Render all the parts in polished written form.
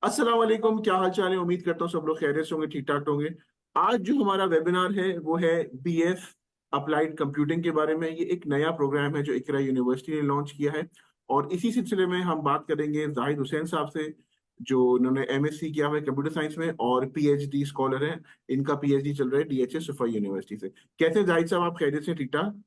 अस्सलाम वालेकुम, क्या हाल चाल है। उम्मीद करता हूँ सब लोग खैरियत से होंगे, ठीक ठाक होंगे। आज जो हमारा वेबिनार है वो है बीएस अप्लाइड कंप्यूटिंग के बारे में। ये एक नया प्रोग्राम है जो इकरा यूनिवर्सिटी ने लॉन्च किया है। और इसी सिलसिले में हम बात करेंगे जाहिद हुसैन साहब से, जो इन्होंने एमएससी किया हुआ है कंप्यूटर साइंस में और पीएचडी स्कॉलर हैं। इनका पीएचडी चल रहा है डीएचए सफाई यूनिवर्सिटी से। कैसे हैं जाहिद साहब, आप खैरियत से ठीक ठाक?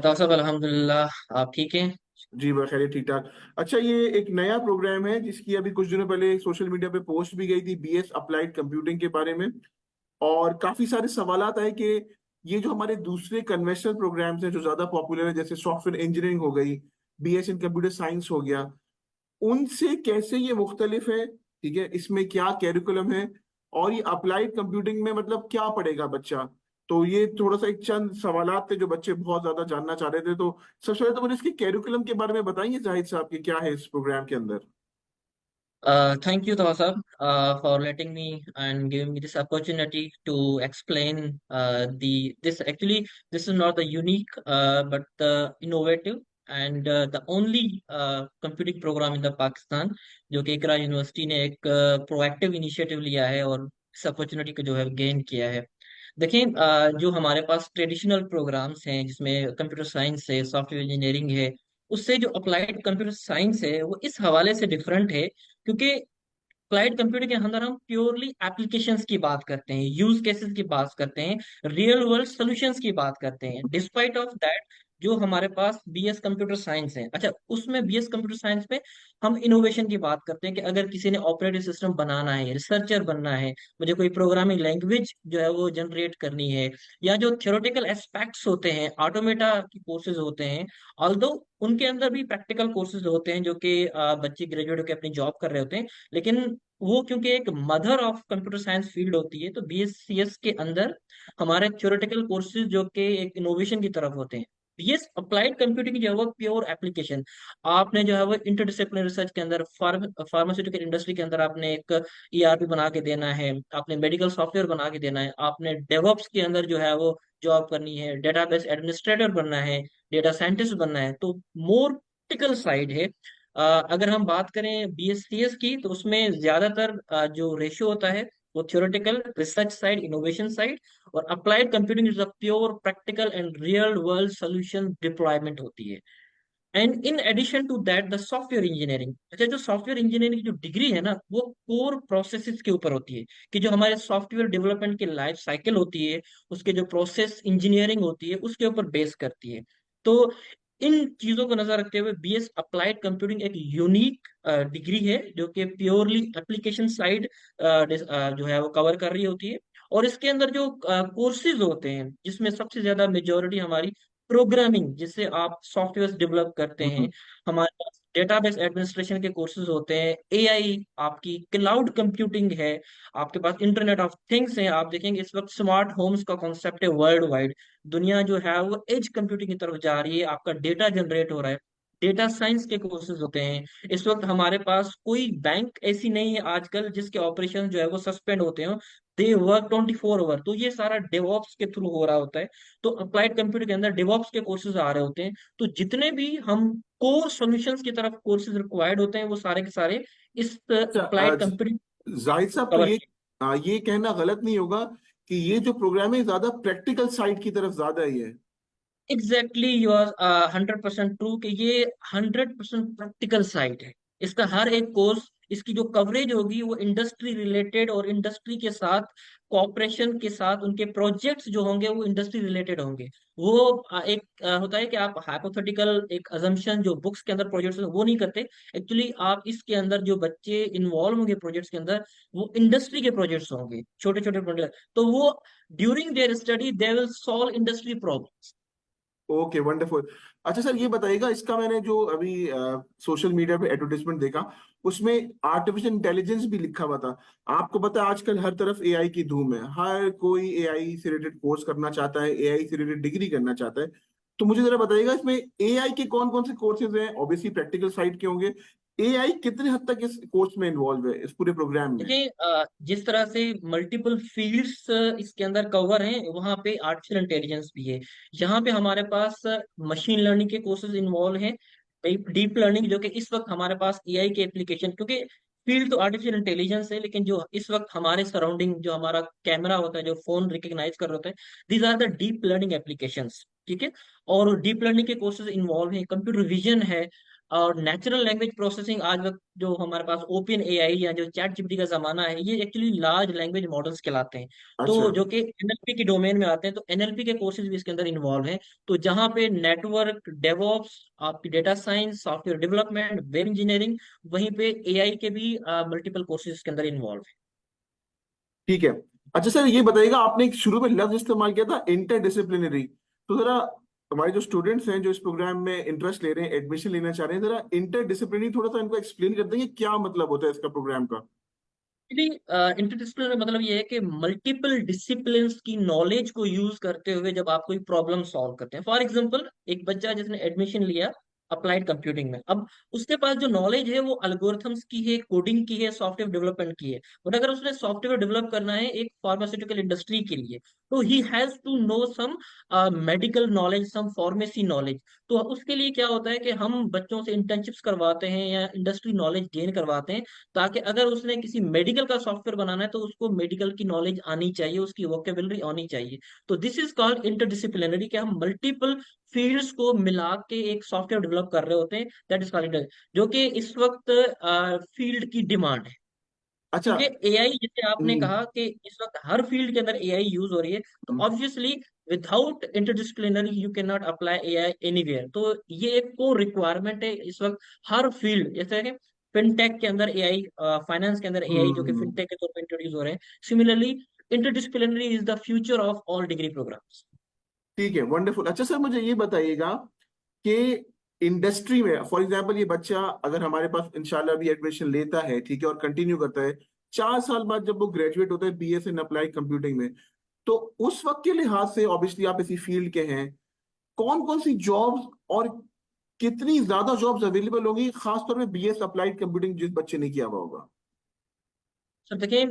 तो सब अल्हम्दुलिल्लाह, आप ठीक हैं। जी बखैर ठीक ठाक। अच्छा, ये एक नया प्रोग्राम है जिसकी अभी कुछ दिनों पहले सोशल मीडिया पे पोस्ट भी गई थी, बीएस अप्लाइड कंप्यूटिंग के बारे में। और काफी सारे सवालात आए कि ये जो हमारे दूसरे कन्वेंशनल प्रोग्राम्स हैं जो ज्यादा पॉपुलर है, जैसे सॉफ्टवेयर इंजीनियरिंग हो गई, बीएस इन कंप्यूटर साइंस हो गया, उनसे कैसे ये मुख्तलिफ है। ठीक है, इसमें क्या कैरिकुलम है और ये अप्लाइड कंप्यूटिंग में मतलब क्या पढ़ेगा बच्चा। तो ये थोड़ा सा एक चंद सवालात थे जो बच्चे बहुत ज्यादा जानना चाह रहे थे। तो सबसे पहले तो मुझे इसके कैरिकुलम के बारे में बताइए जाहिद साहब कि क्या है इस प्रोग्राम के अंदर। Thank you, Tawasab, for letting me and giving me this opportunity to explain the this actually this is not the unique but the innovative and the only computing program in the Pakistan जो कि इकरा university ने एक proactive initiative लिया है और इस opportunity को जो है गेन किया है। देखिए, जो हमारे पास ट्रेडिशनल प्रोग्राम्स हैं जिसमें कंप्यूटर साइंस है, सॉफ्टवेयर इंजीनियरिंग है, उससे जो अप्लाइड कंप्यूटर साइंस है वो इस हवाले से डिफरेंट है क्योंकि अप्लाइड कंप्यूटिंग के अंदर हम प्योरली एप्लीकेशंस की बात करते हैं, यूज केसेस की बात करते हैं, रियल वर्ल्ड सॉल्यूशंस की बात करते हैं। डिस्पाइट ऑफ दैट, जो हमारे पास बीएस कंप्यूटर साइंस है, अच्छा उसमें बीएस कंप्यूटर साइंस में हम इनोवेशन की बात करते हैं कि अगर किसी ने ऑपरेटिंग सिस्टम बनाना है, रिसर्चर बनना है, मुझे कोई प्रोग्रामिंग लैंग्वेज जो है वो जनरेट करनी है, या जो थ्योरेटिकल एस्पेक्ट्स होते हैं, ऑटोमेटा की कोर्सेज होते हैं। ऑल्दो उनके अंदर भी प्रैक्टिकल कोर्सेज होते हैं जो कि बच्चे ग्रेजुएट होकर अपनी जॉब कर रहे होते हैं, लेकिन वो क्योंकि एक mother of computer science field होती है, तो बीएससीएस के अंदर हमारे थ्योरेटिकल कोर्सेज जो कि एक इनोवेशन की तरफ होते हैं। बीएस अप्लाइड कंप्यूटिंग जो है वो प्योर एप्लीकेशन। आपने जो है वो इंटरडिसिप्लिनरी रिसर्च के अंदर, फार्मास्यूटिकल इंडस्ट्री के अंदर आपने एक ईआरपी बना के देना है, आपने मेडिकल सॉफ्टवेयर बना के देना है, आपने डेवऑप्स के अंदर जो है वो जॉब करनी है, डेटाबेस एडमिनिस्ट्रेटर बनना है, डेटा साइंटिस्ट बनना है, तो मोर प्रैक्टिकल साइड है। अगर हम बात करें बीएससीएस की, तो उसमें ज्यादातर जो रेशियो होता है वो theoretical research side, innovation side, और applied computing is a pure practical and real world solution deployment होती है। And in addition to that the software engineering, अच्छा जो सॉफ्टवेयर इंजीनियरिंग की जो डिग्री है ना, वो कोर प्रोसेसेस के ऊपर होती है, कि जो हमारे सॉफ्टवेयर डेवलपमेंट की लाइफ साइकिल होती है, उसके जो प्रोसेस इंजीनियरिंग होती है उसके ऊपर बेस करती है। तो इन चीजों को नजर रखते हुए बीएस अप्लाइड कंप्यूटिंग एक यूनिक डिग्री है जो कि प्योरली एप्लीकेशन साइड जो है वो कवर कर रही होती है। और इसके अंदर जो कोर्सेज होते हैं जिसमें सबसे ज्यादा मेजोरिटी हमारी प्रोग्रामिंग, जिससे आप सॉफ्टवेयर डेवलप करते हैं, हम्म। हमारे पास डेटाबेस एडमिनिस्ट्रेशन के कोर्सेज होते हैं, एआई, आपकी क्लाउड कंप्यूटिंग है, आपके पास इंटरनेट ऑफ थिंग्स है। आप देखेंगे इस वक्त स्मार्ट होम्स का कॉन्सेप्ट है वर्ल्ड वाइड। दुनिया जो है वो एज कंप्यूटिंग की तरफ जा रही है, आपका डेटा जनरेट हो रहा है, डेटा साइंस के कोर्सेज होते हैं। इस वक्त हमारे पास कोई बैंक ऐसी नहीं है आजकल जिसके ऑपरेशन जो है वो सस्पेंड होते हो, दे वर्क 24 आवर, तो ये सारा डेवॉप्स के थ्रू हो रहा होता है। तो अप्लाइड कंप्यूटर के अंदर डेवॉप्स के कोर्सेज आ रहे होते हैं। तो जितने भी हम कोर सॉल्यूशंस की तरफ कोर्सेज रिक्वायर्ड होते हैं वो सारे के सारे इस अच्छा, अप्लाइड कंप्यूटिंग जाहिद साहब, तो कवर ये किए। ये कहना गलत नहीं होगा कि ये जो प्रोग्राम है ज्यादा प्रैक्टिकल साइड की तरफ ज्यादा ही है। एग्जैक्टली, यू आर 100% ट्रू कि ये 100% प्रैक्टिकल साइट है। इसका हर एक कोर्स, इसकी जो कवरेज होगी वो इंडस्ट्री रिलेटेड और इंडस्ट्री के साथ कोऑपरेशन के साथ, उनके प्रोजेक्ट्स जो होंगे वो इंडस्ट्री रिलेटेड होंगे। वो एक होता है कि आप हाइपोथेटिकल एक अजम्पशन जो बुक्स के अंदर प्रोजेक्ट्स वो नहीं करते। एक्चुअली आप इसके अंदर जो बच्चे इन्वॉल्व होंगे प्रोजेक्ट्स के अंदर, वो इंडस्ट्री के प्रोजेक्ट्स होंगे, छोटे छोटे प्रोजेक्ट, तो वो during their study they will solve industry problem. Okay, wonderful. अच्छा सर, ये बताइएगा, इसका मैंने जो अभी सोशल मीडिया पे एडवर्टाइजमेंट देखा, उसमें आर्टिफिशियल इंटेलिजेंस भी लिखा हुआ था। आपको पता है आजकल हर तरफ एआई की धूम है, हर कोई एआई से रिलेटेड कोर्स करना चाहता है, एआई से रिलेटेड डिग्री करना चाहता है। तो मुझे जरा बताइएगा इसमें एआई के कौन कौन से कोर्सेज हैं, ऑब्वियसली प्रैक्टिकल साइड के होंगे। एआई कितने हद तक इस कोर्स में इन्वॉल्व है, इस पूरे प्रोग्राम में? देखिए, जिस तरह से मल्टीपल फील्ड्स इसके अंदर कवर हैं, वहाँ पे आर्टिफिशियल इंटेलिजेंस भी है। यहाँ पे हमारे पास मशीन लर्निंग के कोर्सेज इन्वॉल्व हैं, डीप लर्निंग जो कि इस वक्त हमारे पास एआई के एप्लीकेशन, क्योंकि फील्ड तो आर्टिफिशियल इंटेलिजेंस है, लेकिन जो इस वक्त हमारे सराउंडिंग जो हमारा कैमरा होता है, जो फोन रिकग्नाइज कर रहे होते हैं, these are the deep learning applications. ठीक है। और डीप लर्निंग के कोर्सेज इन्वॉल्व हैं, कंप्यूटर विजन है, और नेचुरल लैंग्वेज प्रोसेसिंग। आज वक्त जो हमारे पास ओपन एआई या जो चैट जीपीटी का जमाना है, ये एक्चुअली लार्ज लैंग्वेज मॉडल्स कहलाते हैं। तो अच्छा। जो कि एनएलपी की डोमेन में आते हैं, तो एनएलपी के कोर्सेज भी इसके अंदर इन्वॉल्व हैं। तो जहाँ पे नेटवर्क डेवऑप्स, आपकी data science, software development, web engineering, वहीं पे एआई के भी मल्टीपल कोर्सेज के अंदर इन्वॉल्व है। ठीक है। अच्छा सर, ये बताइएगा, आपने एक शुरू में लफ्ज इस्तेमाल किया था इंटरडिसिप्लिनरी, तो जरा हमारे जो स्टूडेंट्स हैं जो इस प्रोग्राम में इंटरेस्ट ले रहे हैं, एडमिशन लेना चाह रहे हैं, जरा इंटरडिसिप्लिनरी थोड़ा सा इनको एक्सप्लेन कर देंगे क्या मतलब होता है इसका प्रोग्राम का। इंटरडिसिप्लिनरी मतलब ये है कि मल्टीपल डिसिप्लिन्स की नॉलेज को यूज करते हुए जब आप कोई प्रॉब्लम सॉल्व करते हैं। फॉर एग्जांपल, एक बच्चा जिसने एडमिशन लिया अप्लाइड कंप्यूटिंग में, अब उसके पास जो नॉलेज है वो एल्गोरिथम्स की है, कोडिंग की है, सॉफ्टवेयर डेवलपमेंट की है। बट अगर उसने सॉफ्टवेयर डेवलप करना है एक फार्मास्यूटिकल इंडस्ट्री के लिए, तो he has to know some medical knowledge, some pharmacy knowledge. तो उसके लिए क्या होता है कि हम बच्चों से इंटर्नशिप्स करवाते हैं या इंडस्ट्री नॉलेज गेन करवाते हैं, ताकि अगर उसने किसी मेडिकल का सॉफ्टवेयर बनाना है तो उसको मेडिकल की नॉलेज आनी चाहिए, उसकी वोकेबलरी आनी चाहिए। तो दिस इज कॉल्ड इंटरडिसिप्लिनरी, कि हम मल्टीपल फील्ड्स को मिला के एक सॉफ्टवेयर डेवलप कर रहे होते हैं। दैट इज कॉल्ड, जो कि इस वक्त फील्ड की डिमांड है। अच्छा। क्योंकि एआई, जैसे आपने हम्म। कहा कि इस वक्त हर फील्ड के अंदर एआई यूज हो रही है, तो hmm. Obviously without interdisciplinary you can not apply AI anywhere. तो ये एक को रिक्वायरमेंट है इस वक्त हर फील्ड, जैसे कि फिनटेक के अंदर एआई, फाइनेंस के अंदर एआई जो कि हम्म। फिनटेक के तौर पर इंट्रोड्यूस हो रहे हैं। Similarly, interdisciplinary is the future of all degree programs. ठीक है, वंडरफुल। अच्छा सर, मुझे ये बताइएगा कि इंडस्ट्री में फॉर एग्जांपल ये बच्चा अगर हमारे पास इंशाल्लाह भी एडमिशन लेता है, ठीक है, और कंटिन्यू करता है, 4 साल बाद जब वो ग्रेजुएट होता है बीएस इन अप्लाइड कंप्यूटिंग में, तो उस वक्त के लिहाज से ऑब्वियसली आप इसी फील्ड के हैं, कौन कौन सी जॉब्स और कितनी ज्यादा जॉब्स अवेलेबल होंगी, खासतौर में बीएस अप्लाइड कंप्यूटिंग जिस बच्चे ने किया हुआ होगा। सर देखिए,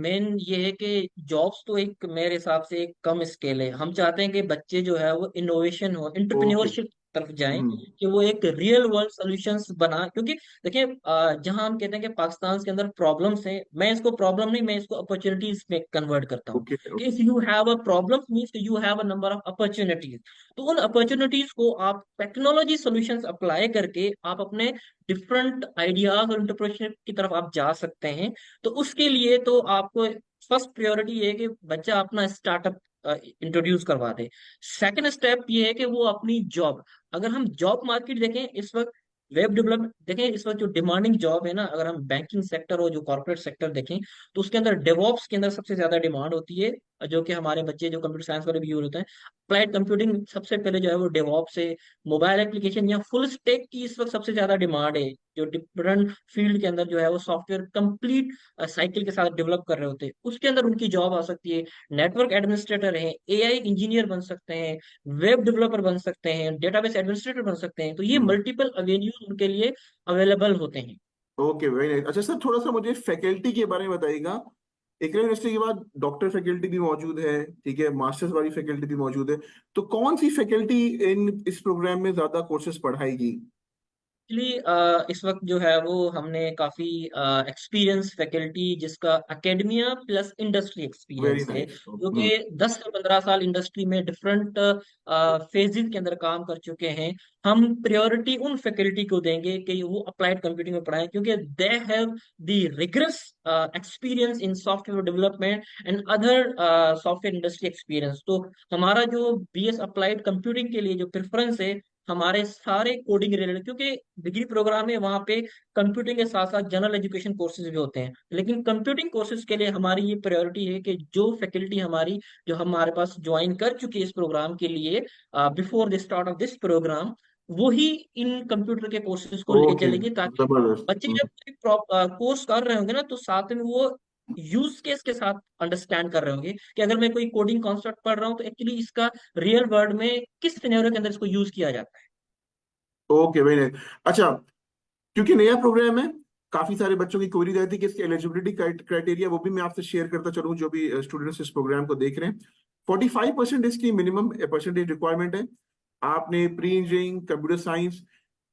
मेन ये है कि जॉब्स तो एक मेरे हिसाब से एक कम स्केल है। हम चाहते हैं कि बच्चे जो है वो इनोवेशन हो, ओके। इंटरप्रेन्योरशिप तरफ जाएं, हम्म। कि वो एक रियल वर्ल्ड सॉल्यूशंस बना। क्योंकि देखिए, जहां हम कहते हैं कि पाकिस्तान के अंदर प्रॉब्लम्स हैं, मैं इसको प्रॉब्लम नहीं, मैं इसको अपॉर्चुनिटीज में कन्वर्ट करता हूँ। ओके। कि okay. If you have a problem means you have a number of opportunities. तो उन अपॉर्चुनिटीज को आप टेक्नोलॉजी सॉल्यूशंस अप्लाई करके आप अपने डिफरेंट आइडियाज और इंटरप्रेशन की तरफ आप जा सकते हैं। तो उसके लिए तो आपको फर्स्ट प्रायोरिटी ये है कि बच्चा अपना स्टार्टअप इंट्रोड्यूस करवा दे। सेकंड स्टेप ये है कि वो अपनी जॉब, अगर हम जॉब मार्केट देखें इस वक्त, वेब डेवलपमेंट देखें इस वक्त, जो डिमांडिंग जॉब है ना, अगर हम बैंकिंग सेक्टर और जो कॉर्पोरेट सेक्टर देखें, तो उसके अंदर डेवॉप्स के अंदर सबसे ज्यादा डिमांड होती है। जो कि हमारे बच्चे जो कंप्यूटर साइंस वाले भी यूज होते हैं, अप्लाइड कंप्यूटिंग सबसे पहले जो है वो डेवॉप्स है। मोबाइल एप्लीकेशन या फुल स्टैक की इस वक्त सबसे ज्यादा डिमांड है। जो डिफरेंट फील्ड के अंदर जो है वो सॉफ्टवेयर कंप्लीट साइकिल के साथ डेवलप कर रहे होते हैं, उसके अंदर उनकी जॉब आ सकती है। नेटवर्क एडमिनिस्ट्रेटर है, एआई इंजीनियर बन सकते हैं, वेब डेवलपर बन सकते हैं, डेटाबेस एडमिनिस्ट्रेटर बन सकते हैं। तो ये हम्म। मल्टीपल अवेन्यूज उनके लिए अवेलेबल होते हैं। Okay, very nice. अच्छा सर, थोड़ा सा मुझे फैकल्टी के बारे में बताइएगा। एकला यूनिवर्सिटी के बाद डॉक्टर फैकल्टी भी मौजूद है, ठीक है, मास्टर्स वाली फैकल्टी भी मौजूद है, तो कौन सी फैकल्टी इन इस प्रोग्राम में ज्यादा कोर्सेज पढ़ाएगी। एक्चुअली इस वक्त जो है वो हमने काफी एक्सपीरियंस फैकल्टी, जिसका academia plus industry very experience है, नाइस। जो कि 10 से 15 साल इंडस्ट्री में डिफरेंट फेजेस के अंदर काम कर चुके हैं। हम प्रायोरिटी उन फैकल्टी को देंगे कि वो अप्लाइड कंप्यूटिंग में पढ़ाएं, क्योंकि they have the rigorous experience in software development and other software industry experience. तो हमारा जो बीएस अप्लाइड कंप्यूटिंग के लिए जो प्रेफरेंस है, हमारे सारे कोडिंग रिलेटेड, क्योंकि डिग्री प्रोग्राम है वहाँ पे कंप्यूटिंग के साथ साथ जनरल एजुकेशन कोर्सेज भी होते हैं, लेकिन कंप्यूटिंग कोर्सेज के लिए हमारी ये प्रायोरिटी है कि जो फैकल्टी हमारी जो हमारे पास ज्वाइन कर चुकी है इस प्रोग्राम के लिए before the start of this program, वो ही इन कंप्यूटर के कोर्सेज को लेके ओके, चलेंगे, ताकि जबरदस्त। बच्चे जब कोर्स कर रहे होंगे ना, तो साथ में वो यूज केस के साथ अंडरस्टैंड कर रहे होंगे कि अगर मैं कोई कोडिंग कॉन्सेप्ट पढ़ रहा हूँ तो एक्चुअली इसका रियल वर्ल्ड में किस सिनेरियो के अंदर इसको यूज किया जाता है। Okay, very nice. अच्छा, क्योंकि नया प्रोग्राम है, काफी सारे बच्चों की क्वेरी रहती है कि इसकी एलिजिबिलिटी क्राइटेरिया, वो भी मैं आपसे शेयर करता चलूं जो भी स्टूडेंट्स इस प्रोग्राम को देख रहे हैं। 45% इसकी मिनिमम परसेंटेज रिक्वायरमेंट है। आपने प्री इंजीनियरिंग, कंप्यूटर साइंस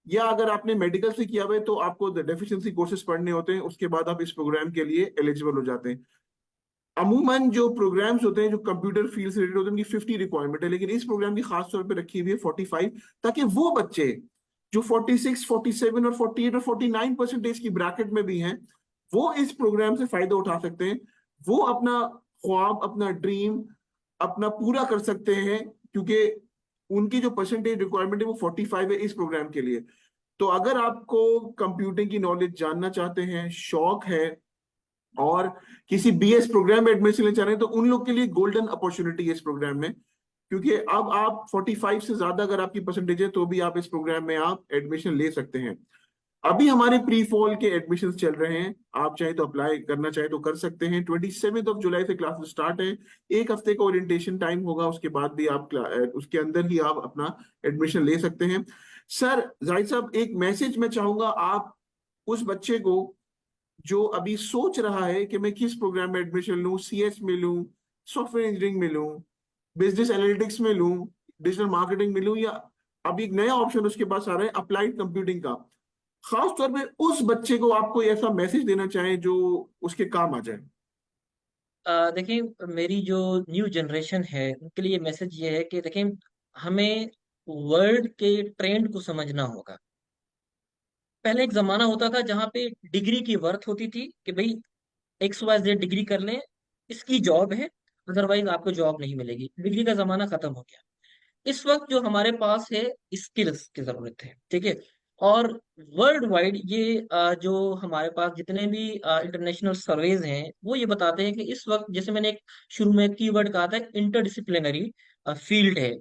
या अगर आपने मेडिकल से किया हुआ है तो आपको डेफिशिएंसी कोर्सेज पढ़ने होते हैं, उसके बाद आप इस प्रोग्राम के लिए एलिजिबल हो जाते हैं। अमूमन जो प्रोग्राम्स होते हैं जो कंप्यूटर फील्ड से रिलेटेड होते हैं उनकी 50 रिक्वायरमेंट है, लेकिन इस प्रोग्राम की खास तौर पे रखी हुई है 45, ताकि वो बच्चे जो 46, 47 और 48 और 49% की ब्रैकेट में भी हैं, वो इस प्रोग्राम से फायदा उठा सकते हैं। वो अपना ख्वाब, अपना ड्रीम अपना पूरा कर सकते हैं, क्योंकि उनकी जो परसेंटेज रिक्वायरमेंट है वो 45 है इस प्रोग्राम के लिए। तो अगर आपको कंप्यूटिंग की नॉलेज जानना चाहते हैं, शौक है, और किसी बीएस प्रोग्राम में एडमिशन लेना चाह रहे हैं, तो उन लोग के लिए गोल्डन अपॉर्चुनिटी है इस प्रोग्राम में। क्योंकि अब आप 45 से ज्यादा अगर आपकी परसेंटेज है तो भी आप इस प्रोग्राम में आप एडमिशन ले सकते हैं। अभी हमारे प्री फॉल के एडमिशन्स चल रहे हैं, आप चाहे तो अप्लाई करना चाहे तो कर सकते हैं। 27 जुलाई से क्लासेस स्टार्ट है। एक हफ्ते का ओरिएंटेशन टाइम होगा, उसके बाद भी आप उसके अंदर ही आप अपना एडमिशन ले सकते हैं। सर जाहिद साहब, एक मैसेज मैं चाहूंगा आप उस बच्चे को जो अभी सोच रहा है कि मैं किस प्रोग्राम में एडमिशन लूं, सीएस में लूं, सॉफ्टवेयर इंजीनियरिंग में लूं, बिजनेस एनालिटिक्स में लूं, डिजिटल मार्केटिंग में लूं, या अभी एक नया ऑप्शन उसके पास आ रहा है अप्लाइड कंप्यूटिंग का। खास तौर पे उस बच्चे को आप कोई ऐसा मैसेज देना चाहें जो उसके काम आ जाए। देखिए, मेरी जो न्यू जनरेशन है उनके लिए मैसेज ये है कि देखिए, हमें वर्ल्ड के ट्रेंड को समझना होगा। पहले एक जमाना होता था जहाँ पे डिग्री की वर्थ होती थी कि भाई एक्स वाई जेड डिग्री कर लें, इसकी जॉब है, अदरवाइज आपको जॉब नहीं मिलेगी। डिग्री का जमाना खत्म हो गया। इस वक्त जो हमारे पास है, स्किल्स की जरूरत है, ठीक है। और वर्ल्ड वाइड ये जो हमारे पास जितने भी इंटरनेशनल सर्वेज हैं वो ये बताते हैं कि इस वक्त, जैसे मैंने एक शुरू में कीवर्ड कहा था, इंटरडिसिप्लिनरी फील्ड है।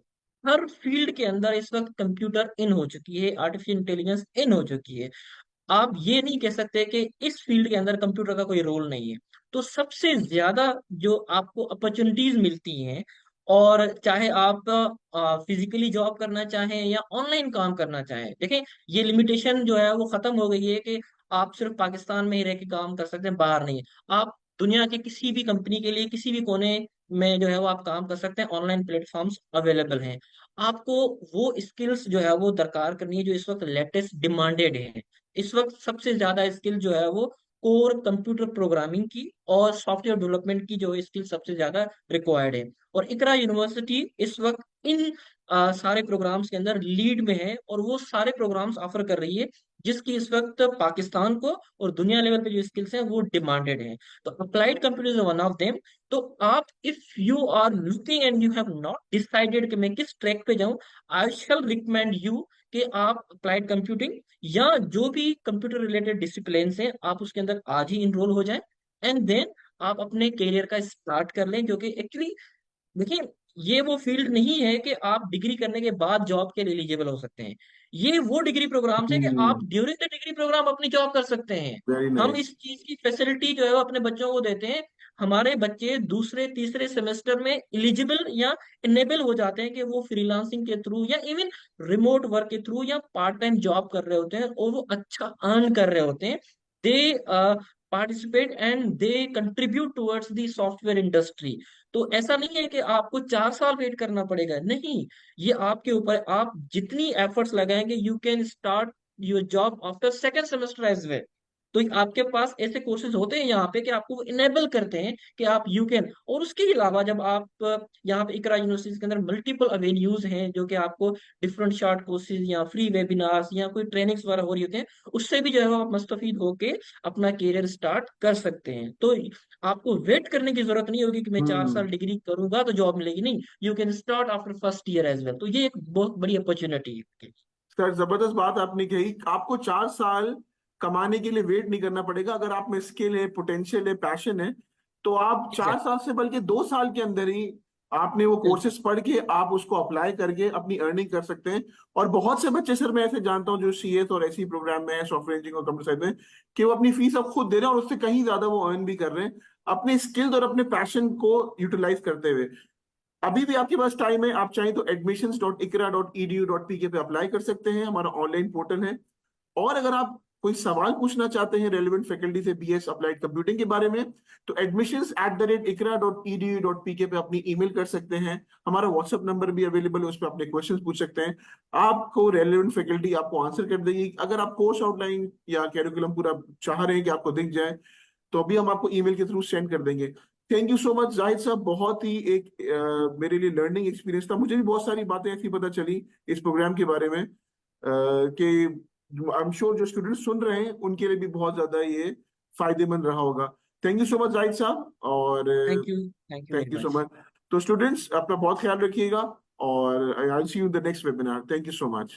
हर फील्ड के अंदर इस वक्त कंप्यूटर इन हो चुकी है, आर्टिफिशियल इंटेलिजेंस इन हो चुकी है। आप ये नहीं कह सकते कि इस फील्ड के अंदर कंप्यूटर का कोई रोल नहीं है। तो सबसे ज्यादा जो आपको अपॉर्चुनिटीज मिलती हैं, और चाहे आप फिजिकली जॉब करना चाहें या ऑनलाइन काम करना चाहें, देखें, ये लिमिटेशन जो है वो खत्म हो गई है कि आप सिर्फ पाकिस्तान में ही रह के काम कर सकते हैं, बाहर नहीं। आप दुनिया के किसी भी कंपनी के लिए किसी भी कोने में जो है वो आप काम कर सकते हैं। ऑनलाइन प्लेटफॉर्म्स अवेलेबल हैं। आपको वो स्किल्स जो है वो दरकार करनी है जो इस वक्त लेटेस्ट डिमांडेड है। इस वक्त सबसे ज्यादा स्किल जो है वो कोर कंप्यूटर प्रोग्रामिंग की और सॉफ्टवेयर डेवलपमेंट की जो स्किल सबसे ज्यादा रिक्वायर्ड है। और इकरा यूनिवर्सिटी इस वक्त इन सारे प्रोग्राम्स के अंदर लीड में है, और वो सारे प्रोग्राम्स ऑफर कर रही है जिसकी इस वक्त पाकिस्तान को और दुनिया लेवल पे जो स्किल्स हैं वो डिमांडेड हैं। तो applied computer is one of them. तो आप, if you are looking and you have not decided कि मैं किस ट्रैक पे जाऊं, आई शैल रिकमेंड यू कि आप अप्लाइड कंप्यूटिंग या जो भी कंप्यूटर रिलेटेड डिसिप्लिन हैं आप उसके अंदर आज ही इनरोल हो जाएं। एंड देन आप अपने करियर का स्टार्ट कर लें, जो कि एक्चुअली, देखिए, ये वो फील्ड नहीं है कि आप डिग्री करने के बाद जॉब के लिए एलिजिबल हो सकते हैं। ये वो डिग्री प्रोग्राम्स है कि आप ड्यूरिंग द डिग्री प्रोग्राम अपनी जॉब कर सकते हैं। वेरी हम नाइस। इस चीज की फैसिलिटी जो है वो अपने बच्चों को देते हैं। हमारे बच्चे दूसरे तीसरे सेमेस्टर में एलिजिबल या इनेबल हो जाते हैं कि वो फ्रीलांसिंग के थ्रू या इवन रिमोट वर्क के थ्रू या पार्ट टाइम जॉब कर रहे होते हैं, और वो अच्छा अर्न कर रहे होते हैं। दे participate and they contribute towards the software industry. तो ऐसा नहीं है कि आपको 4 साल वेट करना पड़ेगा, नहीं। ये आपके ऊपर है। आप जितनी एफर्ट्स लगाएंगे, you can start your job after second semester as well. तो आपके पास ऐसे कोर्सेज होते हैं यहाँ पे कि आपको इनेबल करते हैं कि आप यू कैन। और उसके अलावा जब आप यहाँ पे इकरा यूनिवर्सिटी के अंदर मल्टीपल अवेन्यूज हैं जो कि आपको डिफरेंट शॉर्ट कोर्सेज या फ्री वेबिनार्स या कोई ट्रेनिंग्स वगैरह हो रही होते हैं, उससे भी जो है वो आप मुस्तफीद होके अपना करियर स्टार्ट कर सकते हैं। तो आपको वेट करने की जरूरत नहीं होगी कि मैं 4 साल हम्म। डिग्री करूंगा तो जॉब मिलेगी, नहीं। You can start after first year as well. तो ये एक बहुत बड़ी अपॉर्चुनिटी है। सर जबरदस्त बात आपने कही, आपको 4 साल कमाने के लिए वेट नहीं करना पड़ेगा। अगर आप में स्किल है, पोटेंशियल है, पैशन है, तो आप चार एग्जैक्ट। साल से बल्कि 2 साल के अंदर ही आपने वो कोर्सेज पढ़ के आप उसको अप्लाई करके अपनी अर्निंग कर सकते हैं। और बहुत से बच्चे सर मैं ऐसे जानता हूँ जो सीएस और ऐसी प्रोग्राम में है, सॉफ्टवेयर इंजीनियरिंग और कंप्यूटर साइंस में, कि वो अपनी फीस अब खुद दे रहे हैं और उससे कहीं ज्यादा वो अर्न भी कर रहे हैं, अपने स्किल्स और अपने पैशन को यूटिलाइज करते हुए। अभी भी आपके पास टाइम है, आप चाहें तो admissions.ikra.edu.pk पे अप्लाई कर सकते हैं, हमारा ऑनलाइन पोर्टल है। और अगर आप कोई सवाल पूछना चाहते हैं रेलेवेंट फैकल्टी से बीएस अप्लाइड कंप्यूटिंग के बारे में, तो admissions@ikra.edu.pk पे अपनी ईमेल कर सकते हैं। हमारा व्हाट्सएप नंबर भी अवेलेबल है, उस पर अपने क्वेश्चंस पूछ सकते हैं। आपको रेलेवेंट फैकल्टी आपको आंसर कर देगी। अगर आप कोर्स आउटलाइन या कैरिकुलम पूरा चाह रहे हैं कि आपको दिख जाए, तो अभी हम आपको ईमेल के थ्रू सेंड कर देंगे। Thank you so much Zahid साहब, बहुत ही एक मेरे लिए लर्निंग एक्सपीरियंस था। मुझे भी बहुत सारी बातें ऐसी पता चली इस प्रोग्राम के बारे में कि आई एम श्योर जो स्टूडेंट सुन रहे हैं उनके लिए भी बहुत ज्यादा ये फायदेमंद रहा होगा। Thank you so much Zahid साहब, और thank you very thank you so much. Much. तो स्टूडेंट्स अपना बहुत ख्याल रखिएगा, और I see you in the next webinar. Thank you so much.